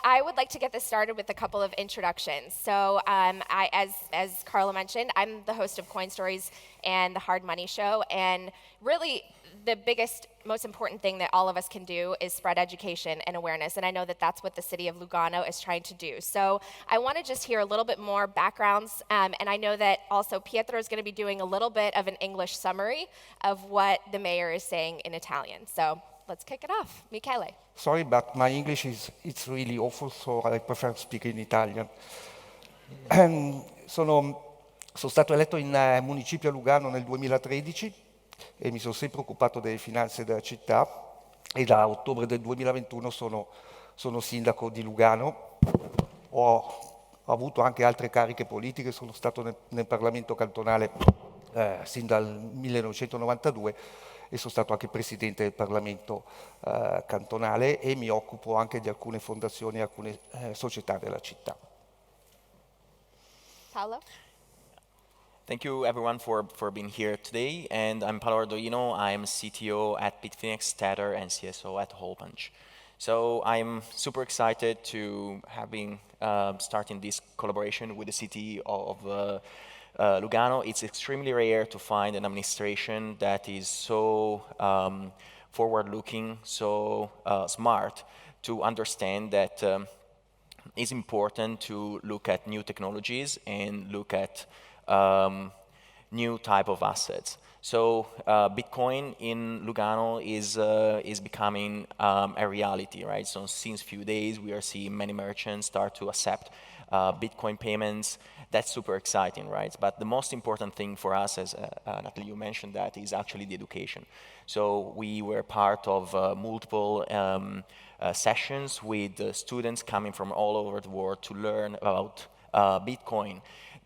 I would like to get this started with a couple of introductions. So as Carla mentioned, I'm the host of Coin Stories and the Hard Money Show, and really the biggest, most important thing that all of us can do is spread education and awareness, and I know that that's what the city of Lugano is trying to do. So I want to just hear a little bit more backgrounds, and I know that also Pietro is going to be doing a little bit of an English summary of what the mayor is saying in Italian. So let's kick it off. Michele. Sorry, but my English it's really awful, so I prefer to speak in Italian. Sono stato eletto in municipio a Lugano nel 2013 e mi sono sempre occupato delle finanze della città e da ottobre del 2021 sono sindaco di Lugano. Ho avuto anche altre cariche politiche, sono stato nel Parlamento cantonale sin dal 1992 e sono stato anche presidente del Parlamento cantonale e mi occupo anche di alcune fondazioni e alcune società della città. Paolo? Thank you everyone for being here today, and I'm Paolo Ardoino. I'm CTO at Bitfinex, Tether, and CSO at Hole Punch. So I'm super excited to having starting this collaboration with the city of Lugano. It's extremely rare to find an administration that is so forward-looking, so smart to understand that it's important to look at new technologies and look at new type of assets. So Bitcoin in Lugano is becoming a reality, right? So since few days, we are seeing many merchants start to accept Bitcoin payments. That's super exciting, right? But the most important thing for us, as Natalie, you mentioned that, is actually the education. So we were part of multiple sessions with students coming from all over the world to learn about Bitcoin.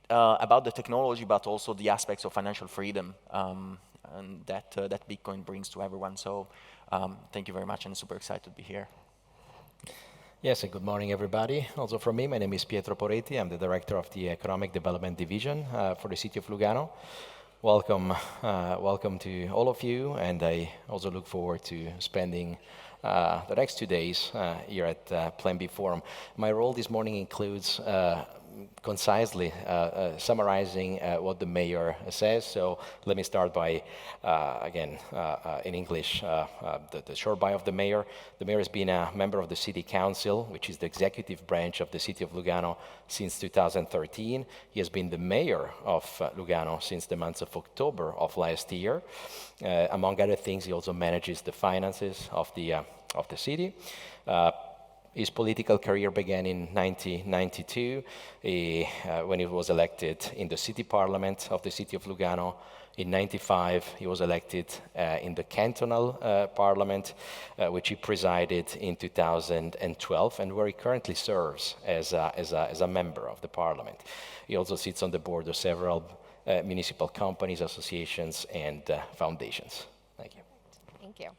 About the technology, but also the aspects of financial freedom and that Bitcoin brings to everyone. So thank you very much, and I'm super excited to be here. Yes, and good morning, everybody. Also from me, my name is Pietro Poretti. I'm the director of the Economic Development Division for the city of Lugano. Welcome to all of you, and I also look forward to spending the next 2 days here at Plan B Forum. My role this morning includes concisely summarizing what the mayor says. So let me start by, again, in English, the short bio of the mayor. The mayor has been a member of the city council, which is the executive branch of the city of Lugano, since 2013. He has been the mayor of Lugano since the month of October of last year. Among other things, he also manages the finances of the city. His political career began in 1992 when he was elected in the city parliament of the city of Lugano. In 1995, he was elected in the cantonal parliament, which he presided in 2012, and where he currently serves as a member of the parliament. He also sits on the board of several municipal companies, associations, and foundations. Thank you. Thank you.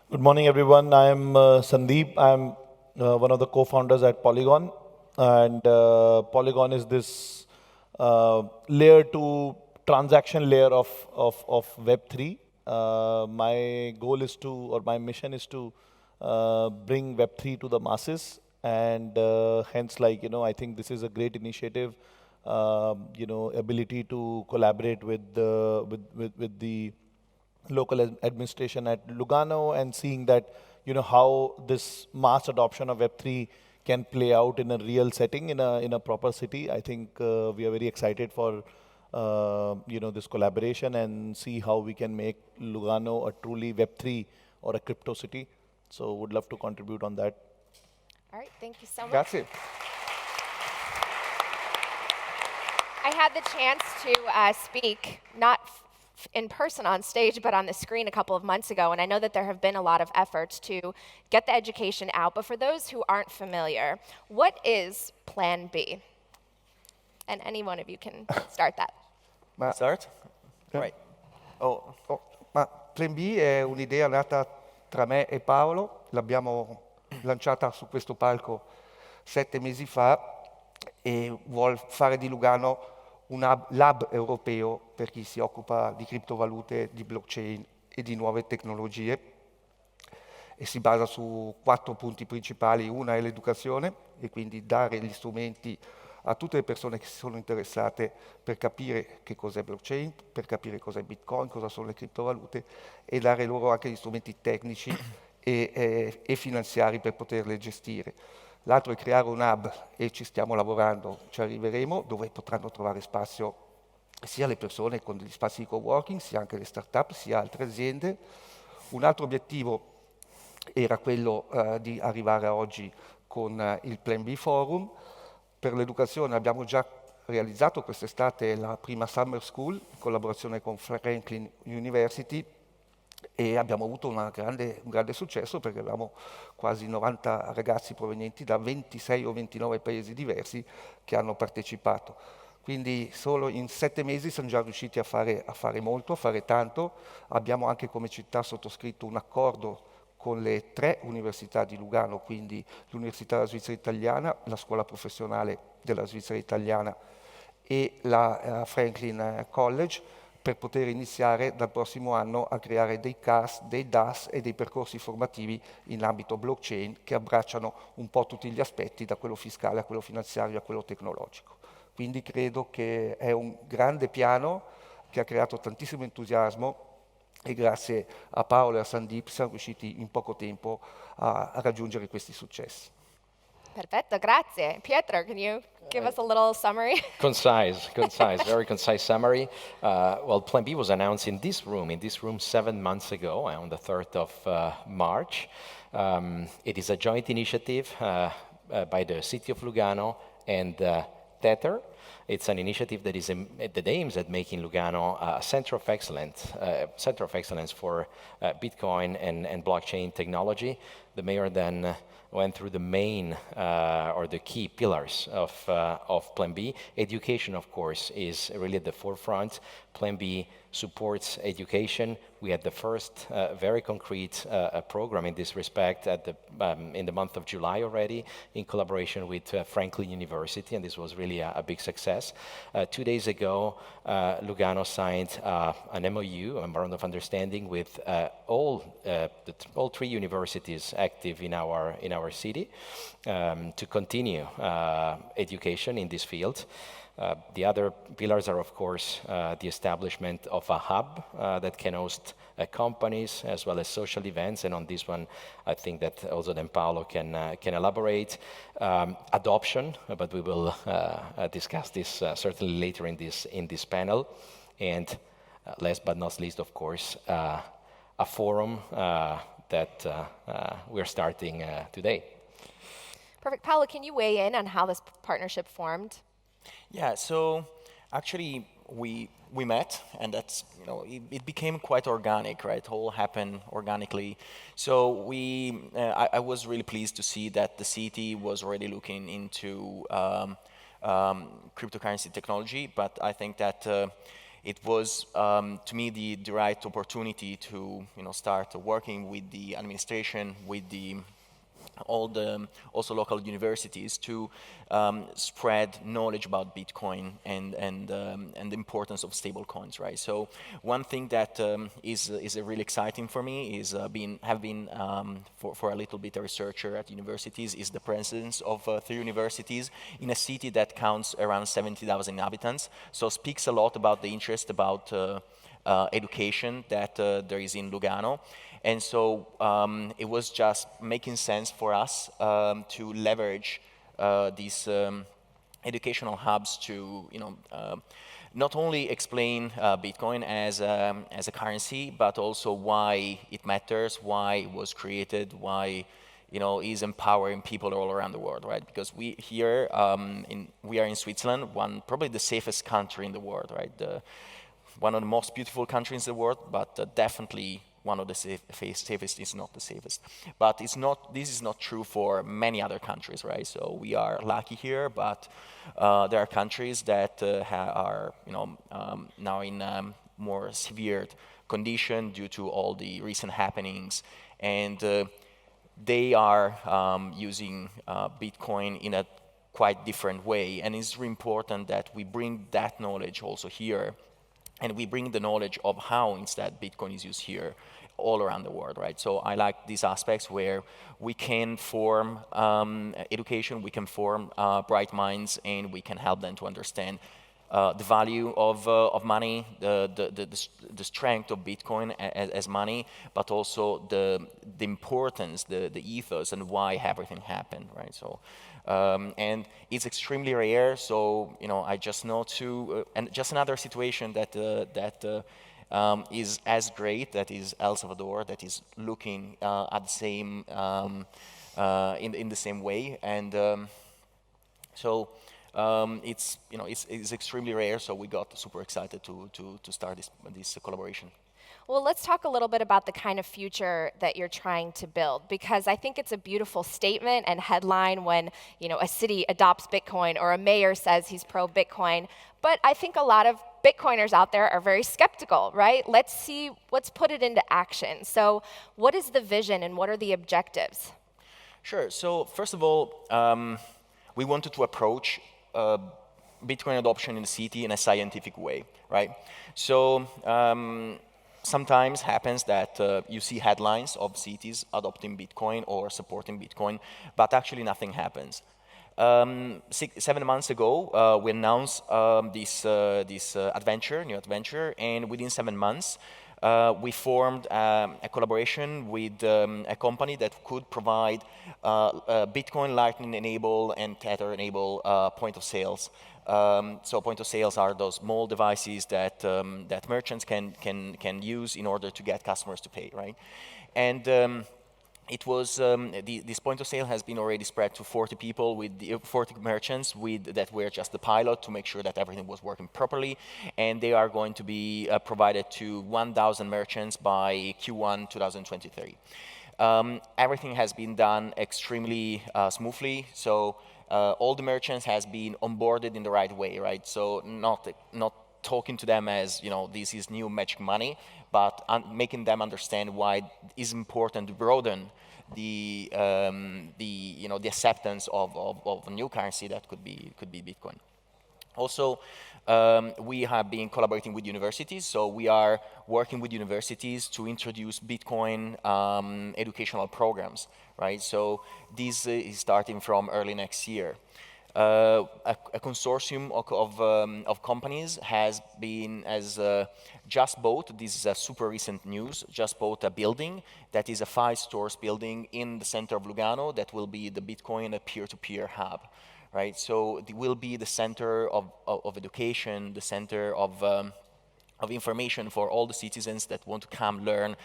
Good morning, everyone. I'm Sandeep. I'm one of the co-founders at Polygon, and Polygon is this layer 2 transaction layer of Web3. My goal is to, or my mission is to bring Web3 to the masses, and hence, I think this is a great initiative. Ability to collaborate with the local administration at Lugano, and seeing that how this mass adoption of Web3 can play out in a real setting, in a proper city. I think we are very excited for this collaboration and see how we can make Lugano a truly Web3 or a crypto city. So would love to contribute on that. All right, thank you so much. Grazie. I had the chance to speak, not in person on stage, but on the screen a couple of months ago, and I know that there have been a lot of efforts to get the education out, but for those who aren't familiar, what is Plan B? And any one of you can start that. Start? Right. Ma Plan B è un'idea nata tra me e Paolo, l'abbiamo lanciata su questo palco 7 mesi fa e vuol fare di Lugano un lab europeo per chi si occupa di criptovalute, di blockchain e di nuove tecnologie. e si basa su 4 punti principali. Una è l'educazione, e quindi dare gli strumenti a tutte le persone che si sono interessate per capire che cos'è blockchain, per capire cos'è Bitcoin, cosa sono le criptovalute, e dare loro anche gli strumenti tecnici e finanziari per poterle gestire. L'altro è creare un hub, e ci stiamo lavorando, ci arriveremo, dove potranno trovare spazio sia le persone con degli spazi di coworking, sia anche le start-up, sia altre aziende. Un altro obiettivo era quello di arrivare a oggi con il Plan B Forum. Per l'educazione abbiamo già realizzato quest'estate la prima Summer School in collaborazione con Franklin University, e abbiamo avuto un grande successo, perché avevamo quasi 90 ragazzi provenienti da 26 o 29 paesi diversi che hanno partecipato. Quindi solo in 7 mesi siamo già riusciti a fare molto, a fare tanto. Abbiamo anche come città sottoscritto un accordo con le 3 università di Lugano, quindi l'Università della Svizzera Italiana, la Scuola Professionale della Svizzera Italiana e la Franklin College, per poter iniziare dal prossimo anno a creare dei CAS, dei DAS e dei percorsi formativi in ambito blockchain che abbracciano un po' tutti gli aspetti, da quello fiscale a quello finanziario a quello tecnologico. Quindi credo che è un grande piano che ha creato tantissimo entusiasmo, e grazie a Paolo e a Sandeep siamo riusciti in poco tempo a raggiungere questi successi. Perfetto, grazie. Pietro, can you give us a little summary? Concise, very concise summary. Well, Plan B was announced in this room 7 months ago, on the 3rd of March. It is a joint initiative by the City of Lugano and Tether. It's an initiative that aims at making Lugano a center of excellence for Bitcoin and blockchain technology. The mayor then went through the main or the key pillars of Plan B. Education, of course, is really at the forefront. Plan B supports education. We had the first very concrete program in this respect in the month of July already, in collaboration with Franklin University, and this was really a big success. 2 days ago, Lugano signed an MOU, a memorandum of understanding, with all 3 universities active in our city to continue education in this field. The other pillars are, of course, the establishment of a hub that can host companies as well as social events, and on this one, I think that also then Paolo can elaborate. Adoption, but we will discuss this certainly later in this panel. And last but not least, of course, a forum that we're starting today. Perfect. Paolo, can you weigh in on how this partnership formed? Yeah, so actually we met, and that's, it became quite organic, right? It all happened organically. So I was really pleased to see that the city was already looking into cryptocurrency technology, but I think that it was, to me, the right opportunity to start working with the administration, with all the also local universities, to spread knowledge about Bitcoin and the importance of stable coins, right? So one thing that is really exciting for me is have been for a little bit a researcher at universities, is the presence of 3 universities in a city that counts around 70,000 inhabitants. So speaks a lot about the interest about education that there is in Lugano. And so it was just making sense for us to leverage these educational hubs to, not only explain Bitcoin as a currency, but also why it matters, why it was created, why is empowering people all around the world, right? Because we are in Switzerland, probably the safest country in the world, right? One of the most beautiful countries in the world, but definitely one of the safest is not the safest. But this is not true for many other countries, right? So we are lucky here, but there are countries that are now in more severe condition due to all the recent happenings, and they are using Bitcoin in a quite different way. And it's really important that we bring that knowledge also here, and we bring the knowledge of how instead Bitcoin is used here all around the world, right? So I like these aspects where we can form education, we can form bright minds, and we can help them to understand the value of money, the strength of Bitcoin as money, but also the importance, the ethos, and why everything happened, right? So, and it's extremely rare. So I just know and just another situation that is as great. That is El Salvador. That is looking at the same in the same way, and so. It's extremely rare, so we got super excited to start this collaboration. Well, let's talk a little bit about the kind of future that you're trying to build, because I think it's a beautiful statement and headline when a city adopts Bitcoin or a mayor says he's pro-Bitcoin. But I think a lot of Bitcoiners out there are very skeptical, right? Let's put it into action. So what is the vision and what are the objectives? Sure. So first of all, we wanted to approach Bitcoin adoption in the city in a scientific way, right? So sometimes happens that you see headlines of cities adopting Bitcoin or supporting Bitcoin, but actually nothing happens. 7 months ago, we announced this new adventure, and within 7 months, we formed a collaboration with a company that could provide Bitcoin Lightning enable and Tether enable point of sales. So point of sales are those small devices that merchants can use in order to get customers to pay, right? And it was this point of sale has been already spread to 40 people with 40 merchants that were just the pilot to make sure that everything was working properly, and they are going to be provided to 1,000 merchants by Q1 2023. Everything has been done extremely smoothly, so all the merchants has been onboarded in the right way, right? So not talking to them as this is new magic money, but making them understand why it is important to broaden the acceptance of a new currency that could be Bitcoin. Also, we have been collaborating with universities, so we are working with universities to introduce Bitcoin educational programs, right? So this is starting from early next year. A consortium of companies has just bought, this is a super recent news, just bought a building that is a 5 stores building in the center of Lugano that will be the Bitcoin peer-to-peer hub, right? So it will be the center of education, the center of information for all the citizens that want to come learn,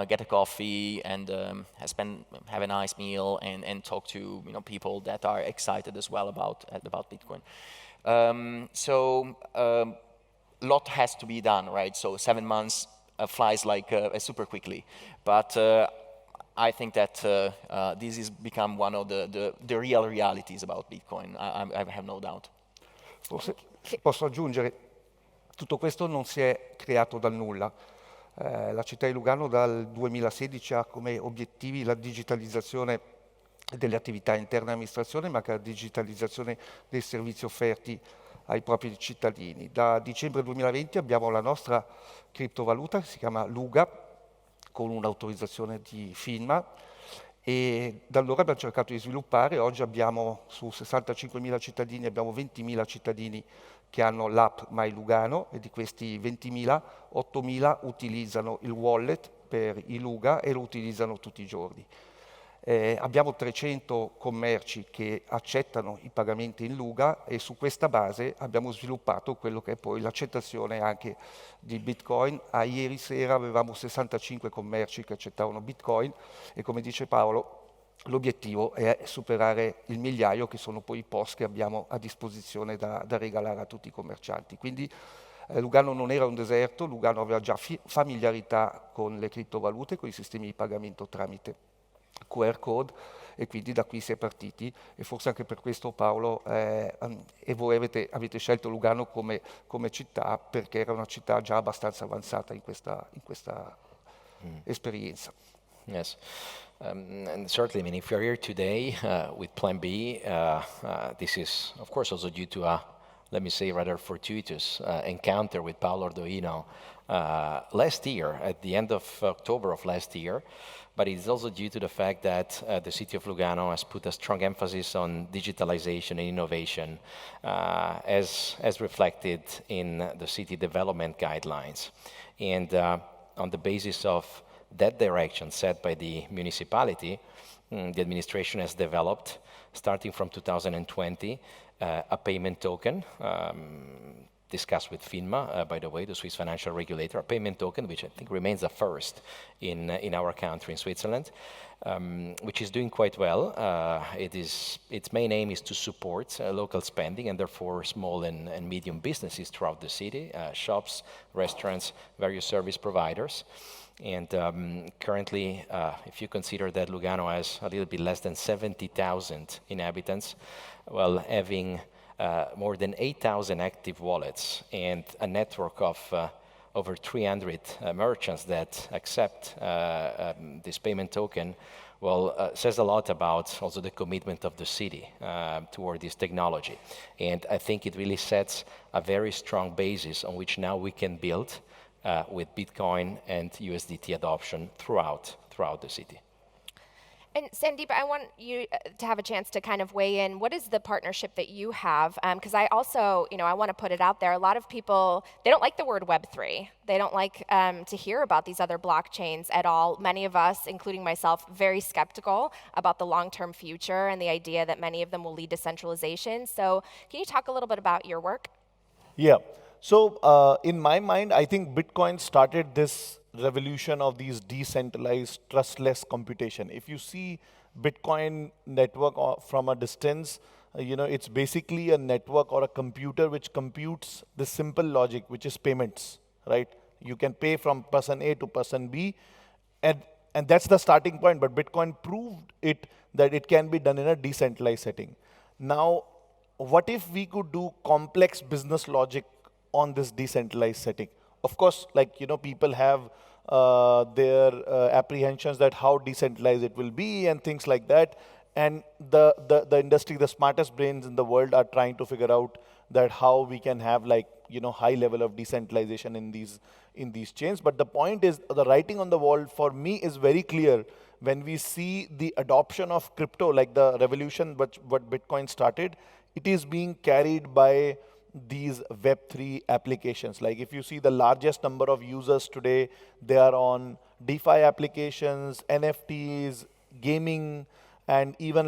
get a coffee, and have a nice meal, and talk to people that are excited as well about Bitcoin. So a lot has to be done, right? So 7 months flies like super quickly, but I think that this has become one of the real realities about Bitcoin. I have no doubt. Forse posso aggiungere, tutto questo non si è creato dal nulla. La città di Lugano dal 2016 ha come obiettivi la digitalizzazione delle attività interne amministrazione, ma anche la digitalizzazione dei servizi offerti ai propri cittadini. Da dicembre 2020 abbiamo la nostra criptovaluta che si chiama Luga, con un'autorizzazione di FINMA, e da allora abbiamo cercato di sviluppare. Oggi abbiamo su 65.000 cittadini, abbiamo 20.000 cittadini che hanno l'app My Lugano, e di questi 20.000, 8.000 utilizzano il wallet per i Luga e lo utilizzano tutti i giorni. Abbiamo 300 commerci che accettano i pagamenti in Luga, e su questa base abbiamo sviluppato quello che è poi l'accettazione anche di Bitcoin. A ieri sera avevamo 65 commerci che accettavano Bitcoin, e come dice Paolo, l'obiettivo è superare il 1.000.000, che sono poi i POS che abbiamo a disposizione da regalare a tutti i commercianti. Quindi Lugano non era un deserto, Lugano aveva già familiarità con le criptovalute, con i sistemi di pagamento tramite QR code, e quindi da qui si è partiti, e forse anche per questo Paolo e voi avete scelto Lugano come città, perché era una città già abbastanza avanzata in questa esperienza. Yes. And certainly, I mean, if you're here today with Plan B, this is, of course, also due to a let me say, rather fortuitous encounter with Paolo Ardoino last year, at the end of October of last year. But it's also due to the fact that the city of Lugano has put a strong emphasis on digitalization and innovation, as reflected in the city development guidelines. And on the basis of that direction set by the municipality, the administration has developed, starting from 2020, a payment token, discussed with FINMA, by the way, the Swiss financial regulator, a payment token, which I think remains a first in our country, in Switzerland, which is doing quite well. Its main aim is to support local spending and therefore small and medium businesses throughout the city, shops, restaurants, various service providers. And currently, if you consider that Lugano has a little bit less than 70,000 inhabitants, well, having more than 8,000 active wallets and a network of over 300 merchants that accept this payment token, well, says a lot about also the commitment of the city toward this technology. And I think it really sets a very strong basis on which now we can build with Bitcoin and USDT adoption throughout the city. And Sandeep, I want you to have a chance to kind of weigh in. What is the partnership that you have? Because I also, I want to put it out there. A lot of people, they don't like the word Web3. They don't like to hear about these other blockchains at all. Many of us, including myself, very skeptical about the long-term future and the idea that many of them will lead to centralization. So can you talk a little bit about your work? Yeah. So in my mind, I think Bitcoin started this revolution of these decentralized, trustless computation. If you see Bitcoin network from a distance, it's basically a network or a computer which computes the simple logic, which is payments, right? You can pay from person A to person B, and that's the starting point. But Bitcoin proved that it can be done in a decentralized setting. Now, what if we could do complex business logic on this decentralized setting? Of course, people have their apprehensions that how decentralized it will be and things like that. And the industry, the smartest brains in the world are trying to figure out that how we can have high level of decentralization in these chains. But the point is, the writing on the wall for me is very clear. When we see the adoption of crypto, like the revolution what Bitcoin started, it is being carried by these Web3 applications. Like if you see the largest number of users today, they are on DeFi applications, NFTs, gaming, and even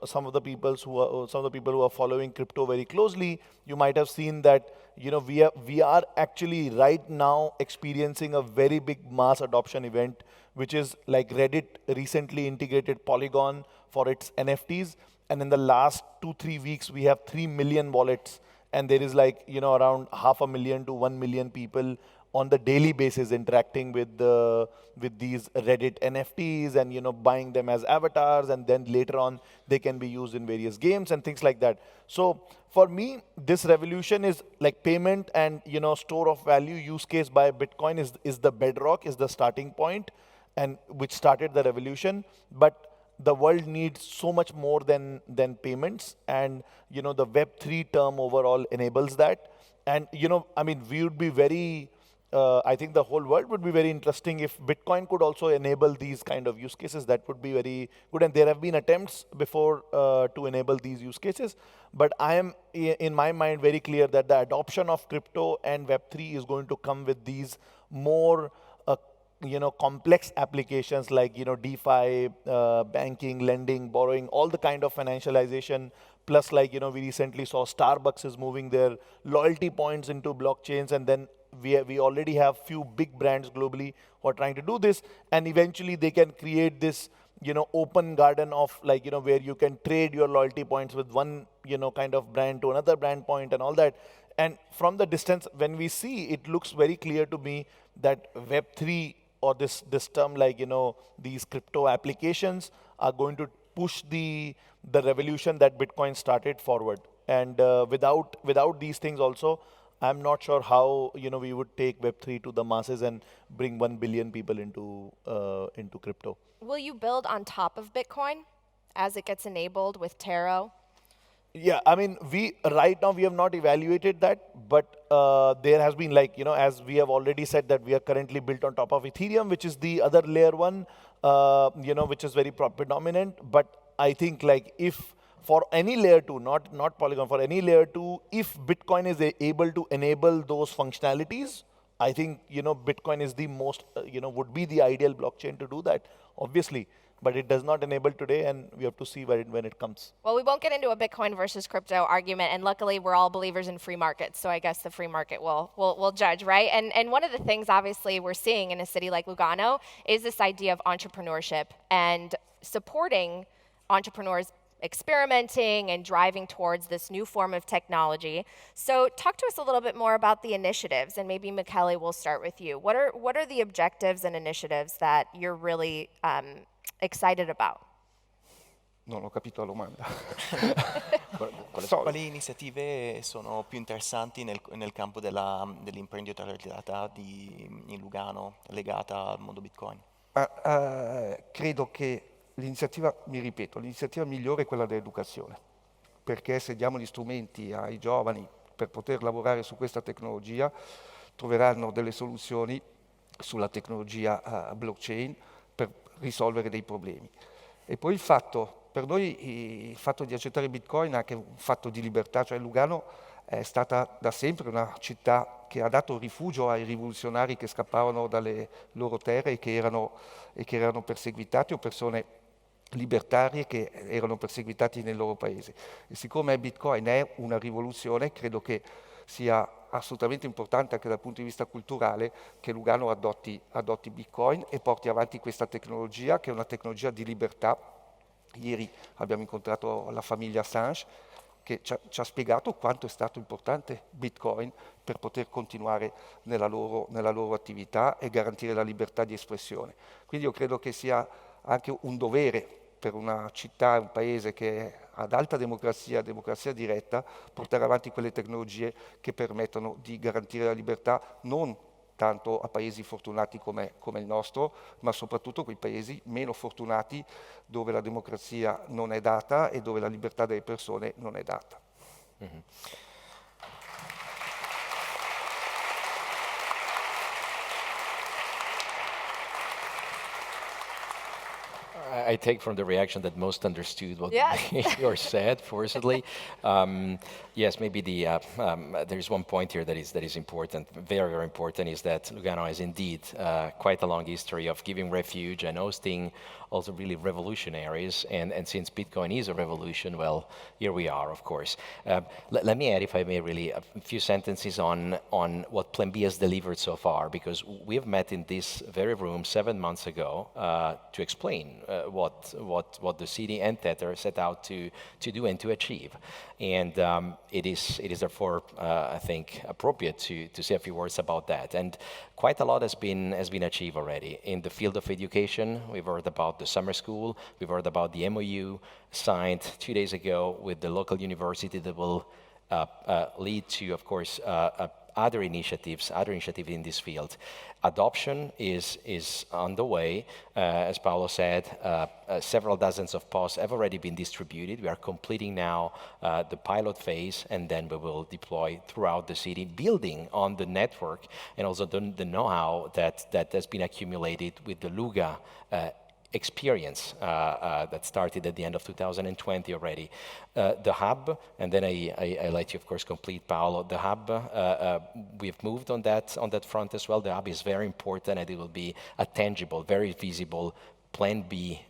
some of the people who are following crypto very closely, you might have seen that we are actually right now experiencing a very big mass adoption event, which is like Reddit recently integrated Polygon for its NFTs, and in the last 2-3 weeks we have 3 million wallets. And there is around 500,000 to 1 million people on the daily basis interacting with these Reddit NFTs and buying them as avatars, and then later on they can be used in various games and things like that. So for me, this revolution is like payment and store of value use case by Bitcoin is the bedrock, is the starting point, and which started the revolution. But the world needs so much more than payments, and the Web3 term overall enables that. And we would be very, I think the whole world would be very interesting if Bitcoin could also enable these kind of use cases. That would be very good, and there have been attempts before to enable these use cases. But I am, in my mind, very clear that the adoption of crypto and Web3 is going to come with these more complex applications like, DeFi, banking, lending, borrowing, all the kind of financialization. Plus, we recently saw Starbucks is moving their loyalty points into blockchains. And then we already have few big brands globally who are trying to do this. And eventually they can create this, open garden of where you can trade your loyalty points with one, kind of brand to another brand point and all that. And from the distance, when we see, it looks very clear to me that Web3 or this term these crypto applications are going to push the revolution that Bitcoin started forward. And without these things also, I'm not sure how we would take Web3 to the masses and bring 1 billion people into crypto. Will you build on top of Bitcoin as it gets enabled with Taro? Yeah, I mean, right now we have not evaluated that, but there has been like, as we have already said that we are currently built on top of Ethereum, which is the other layer one, which is very predominant. But I think like if for any layer two, not Polygon, for any layer two, if Bitcoin is able to enable those functionalities, I think, Bitcoin is the most, would be the ideal blockchain to do that, obviously. But it does not enable today, and we have to see when it comes. Well, we won't get into a Bitcoin versus crypto argument, and luckily we're all believers in free markets, so I guess the free market will judge, right? And one of the things, obviously, we're seeing in a city like Lugano is this idea of entrepreneurship and supporting entrepreneurs experimenting and driving towards this new form of technology. So talk to us a little bit more about the initiatives, and maybe Michele, we'll start with you. What are the objectives and initiatives that you're really excited about? Non ho capito la domanda. Quali iniziative sono più interessanti nel campo dell'imprenditorialità in Lugano legata al mondo Bitcoin? Credo che l'iniziativa migliore è quella dell'educazione, perché se diamo gli strumenti ai giovani per poter lavorare su questa tecnologia, troveranno delle soluzioni sulla tecnologia blockchain per risolvere dei problemi. E poi per noi il fatto di accettare Bitcoin è anche un fatto di libertà, cioè Lugano è stata da sempre una città che ha dato rifugio ai rivoluzionari che scappavano dalle loro terre e che erano perseguitati, o persone libertarie che erano perseguitati nel loro paese. E siccome Bitcoin è una rivoluzione, credo che sia assolutamente importante anche dal punto di vista culturale che Lugano adotti Bitcoin e porti avanti questa tecnologia, che è una tecnologia di libertà. Ieri abbiamo incontrato la famiglia Assange, che ci ha spiegato quanto è stato importante Bitcoin per poter continuare nella loro attività e garantire la libertà di espressione. Quindi io credo che sia anche un dovere per una città, un paese che è ad alta democrazia diretta, portare avanti quelle tecnologie che permettono di garantire la libertà non tanto a paesi fortunati come il nostro, ma soprattutto quei paesi meno fortunati dove la democrazia non è data e dove la libertà delle persone non è data. Mm-hmm. I take from the reaction that most understood what you said, forcibly. Yes, maybe there's one point here that is important, very, very important, is that Lugano has indeed quite a long history of giving refuge and hosting also really revolutionaries. And since Bitcoin is a revolution, well, here we are, of course. Let me add, if I may, really a few sentences on what Plan B has delivered so far, because we have met in this very room 7 months ago to explain what the city and Tether set out to do and to achieve. And it is therefore, I think, appropriate to say a few words about that. And quite a lot has been achieved already. In the field of education, we've heard about the summer school, we've heard about the MOU signed 2 days ago with the local university that will lead to, of course, other initiatives in this field. Adoption is on the way. As Paolo said, several dozens of POS have already been distributed. We are completing now the pilot phase, and then we will deploy throughout the city, building on the network and also the know-how that has been accumulated with the Luga experience that started at the end of 2020 already. The hub, and then I let you, of course, complete, Paolo. The hub, we've moved on that front as well. The hub is very important, and it will be a tangible, very visible Plan B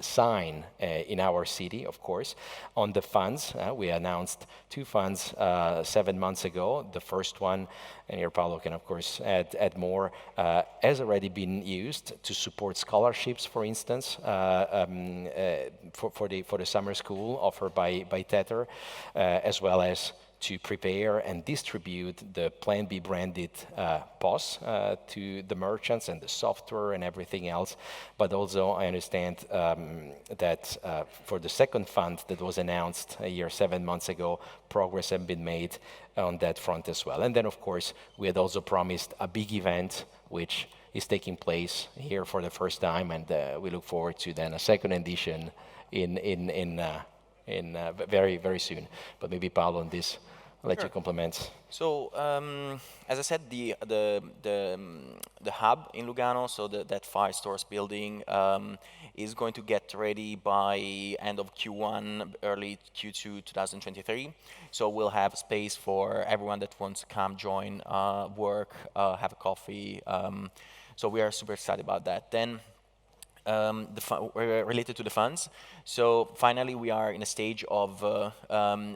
sign in our city, of course. On the funds, we announced 2 funds 7 months ago. The first one, and here Paolo can, of course, add more, has already been used to support scholarships, for instance, for the summer school offered by Tether, as well as to prepare and distribute the Plan B branded POS to the merchants and the software and everything else. But also I understand that for the second fund that was announced 7 months ago, progress has been made on that front as well. And then, of course, we had also promised a big event which is taking place here for the first time, and we look forward to then a second edition in very, very soon. But maybe Paolo on this, I'll let you complement. So, as I said, the hub in Lugano, so that 5 stores building, is going to get ready by end of Q1, early Q2 2023. So we'll have space for everyone that wants to come, join, work, have a coffee. So we are super excited about that. Then, related to the funds. So finally, we are in a stage of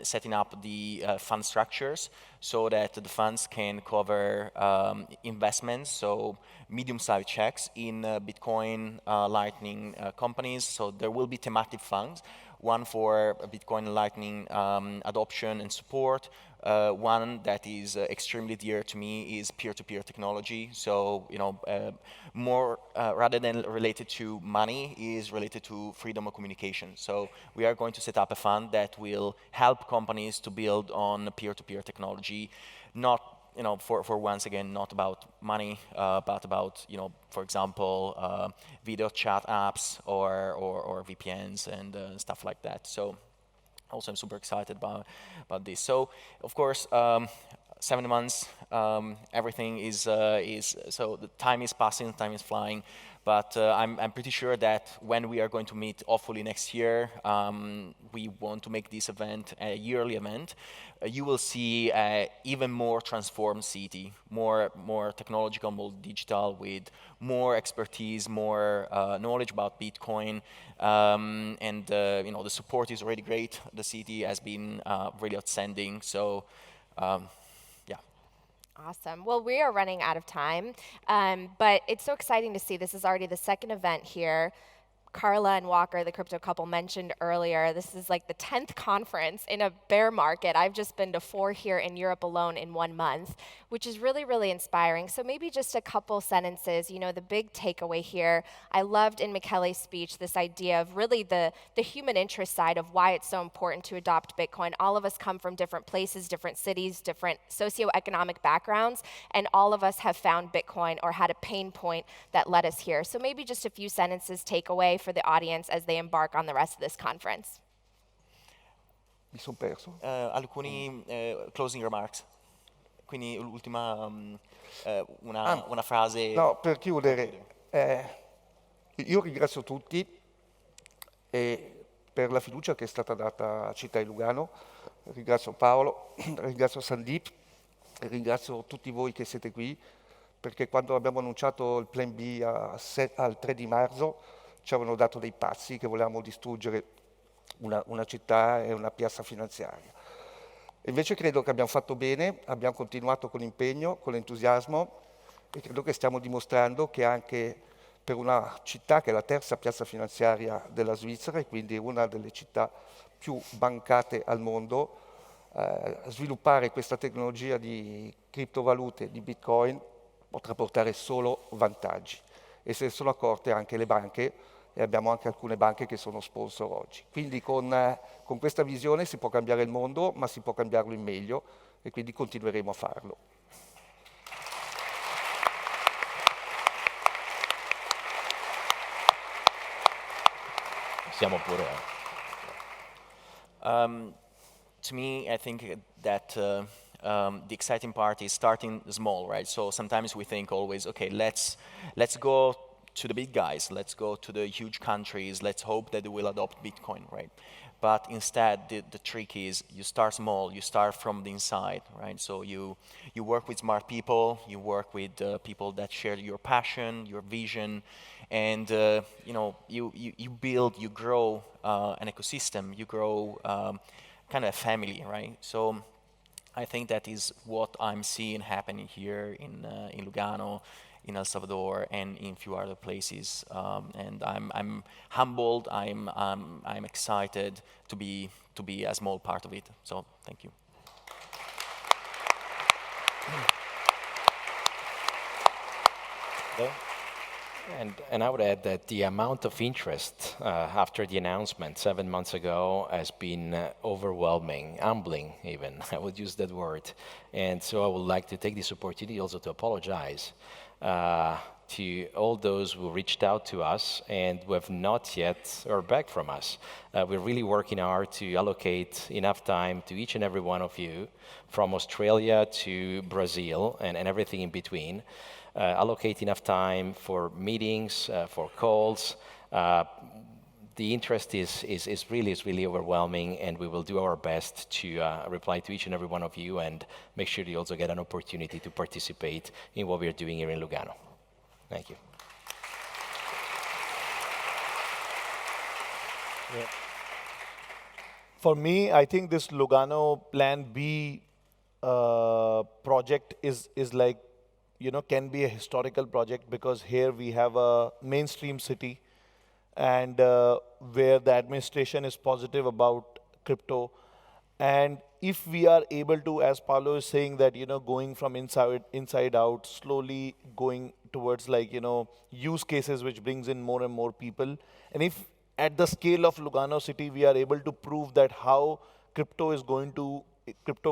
setting up the fund structures so that the funds can cover investments, so medium-sized checks in Bitcoin, Lightning companies. So there will be thematic funds, one for Bitcoin and Lightning adoption and support. One that is extremely dear to me is peer-to-peer technology. So, more rather than related to money, is related to freedom of communication. So we are going to set up a fund that will help companies to build on peer-to-peer technology, not for once again, not about money, but about, for example, video chat apps or VPNs and stuff like that. So also, I'm super excited about this. So, of course, 7 months, everything is so the time is passing, time is flying. But I'm pretty sure that when we are going to meet, hopefully next year, we want to make this event a yearly event. You will see even more transformed city, more technological, more digital, with more expertise, more knowledge about Bitcoin, and the support is already great. The city has been really outstanding. So. Awesome. Well, we are running out of time, but it's so exciting to see. This is already the second event here. Carla and Walker, the crypto couple, mentioned earlier, this is like the 10th conference in a bear market. I've just been to 4 here in Europe alone in 1 month, which is really, really inspiring. So maybe just a couple sentences, the big takeaway here. I loved in Michele's speech this idea of really the human interest side of why it's so important to adopt Bitcoin. All of us come from different places, different cities, different socioeconomic backgrounds, and all of us have found Bitcoin or had a pain point that led us here. So maybe just a few sentences takeaway for the audience as they embark on the rest of this conference. Mi sono perso. Alcuni closing remarks. Quindi l'ultima, una frase. No, per chiudere, io ringrazio tutti per la fiducia che è stata data a Città di Lugano. Ringrazio Paolo, ringrazio Sandeep, ringrazio tutti voi che siete qui, perché quando abbiamo annunciato il Plan B al 3 di marzo, ci avevano dato dei pazzi che volevamo distruggere una città e una piazza finanziaria. Invece credo che abbiamo fatto bene, abbiamo continuato con l'impegno, con l'entusiasmo e credo che stiamo dimostrando che anche per una città che è la terza piazza finanziaria della Svizzera e quindi una delle città più bancate al mondo, sviluppare questa tecnologia di criptovalute, di Bitcoin, potrà portare solo vantaggi. E se ne sono accorte anche le banche, e abbiamo anche alcune banche che sono sponsor oggi. Quindi con questa visione si può cambiare il mondo, ma si può cambiarlo in meglio e quindi continueremo a farlo. Siamo pure. To me, I think that the exciting part is starting small, right? So sometimes we think always, okay, let's go to the big guys, let's go to the huge countries, let's hope that they will adopt Bitcoin, right? But instead, the trick is you start small, you start from the inside, right? So you work with smart people, you work with people that share your passion, your vision, and you build, you grow an ecosystem, you grow kind of a family, right? So I think that is what I'm seeing happening here in Lugano, in El Salvador, and in a few other places. And I'm humbled. I'm excited to be a small part of it. So thank you. And I would add that the amount of interest after the announcement 7 months ago has been overwhelming, humbling even, I would use that word. And so I would like to take this opportunity also to apologize to all those who reached out to us and who have not yet heard back from us. We're really working hard to allocate enough time to each and every one of you, from Australia to Brazil and everything in between. Allocate enough time for meetings, for calls. The interest is really overwhelming, and we will do our best to reply to each and every one of you and make sure you also get an opportunity to participate in what we are doing here in Lugano. Thank you. Yeah. For me, I think this Lugano Plan B project is like, can be a historical project, because here we have a mainstream city, and where the administration is positive about crypto. And if we are able to, as Paolo is saying, that going from inside out, slowly going towards use cases which brings in more and more people, and if at the scale of Lugano city we are able to prove that how crypto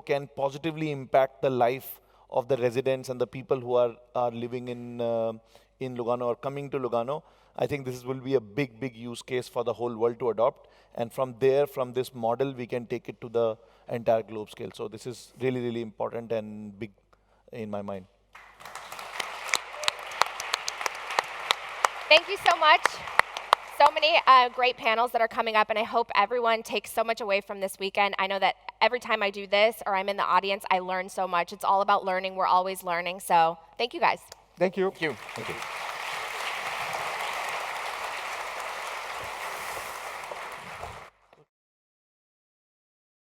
can positively impact the life of the residents and the people who are living in Lugano or coming to Lugano, I think this will be a big use case for the whole world to adopt. And from there, from this model, we can take it to the entire globe scale. So this is really important and big in my mind. Thank you so much. So many great panels that are coming up, and I hope everyone takes so much away from this weekend. I know that every time I do this or I'm in the audience, I learn so much. It's all about learning. We're always learning. So thank you, guys. Thank you. Thank you. Thank you.